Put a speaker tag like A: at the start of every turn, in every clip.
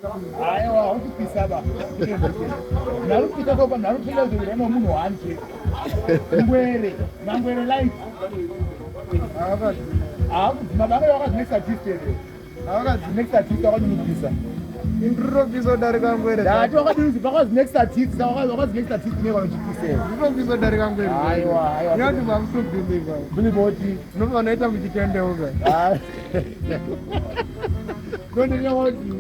A: Aiwa, Ndopisa ba. Ndopisa kwa Ndopisa zuri no munhu wanje. NGWERE life. Mabanga yakazi next artist. Akazi next artist kwa Ndopisa. Ndopisa darika NGWERE. Dati wakati bakazi next artist, wakazi next artist ne kwa Ndopisa. Ndopisa darika NGWERE. Aiwa. Yati bamsubhiliva. Biliboti. Nonoita mujitende oga. Kone nyawoti.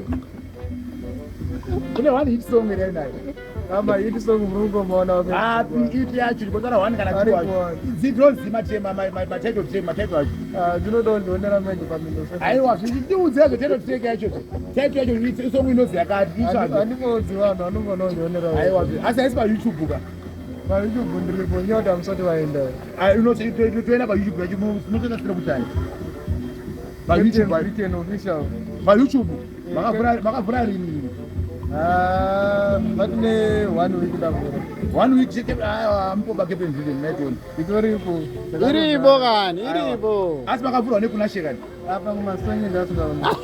A: Kune one hit song ere nayo. Aba hit song murungo mona wapi? Hit yacho ndikotara one kana two wacho. Zidrozi matema title track title yacho. Ndinodondonera manje pamindo. Aiwa zvichiudza title track yacho. Title yacho song inozi yakati ishado. Andingodzi vanhu vanongonononera. Aiwa asi aisi pa YouTube ka. Pa YouTube ndiripo nyota msati waenda. Unotoenda pa YouTube yacho munotoenda sira kutani. Pa YouTube written official. Pa YouTube makavhura rini. Matine 1 week davura. 1 week cheke ampo bakepe nzile netoni. Itoripo. Iripo kani, iripo. Asi makavhura nekuna shekani. Apa kumasonye ndasikaona.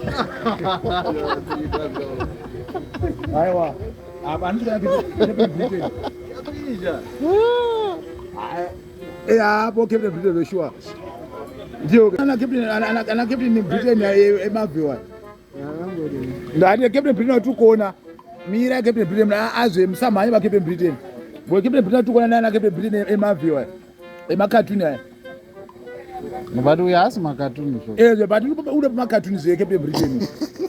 A: Aiwa. Apa andika kepe Britain. Yakuija. Hapo kepe Britain sure. Ndio ana kepe ni Britain emaviwa. Ndani kepe Britain tukuona. Mira Captain Britain azwe msamanye ba Captain Britain. Bo Captain Britain tukona na Captain Britain emaviwa. Emakatuni aya. Ngubati uyasi makatuni so. But ule makatuni zwe Captain Britain.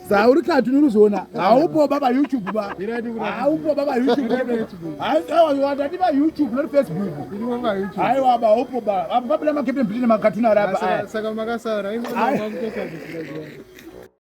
A: Sa uri katuni uzoona. Awupo baba YouTube ba. Awupo baba YouTube. Awa watati ba YouTube not Facebook. Ndibonga YouTube. Aiwa ba awupo ba. Ababula ma Captain Britain makatuni araba. Saka makasara. Ibo ngomtesa bisira.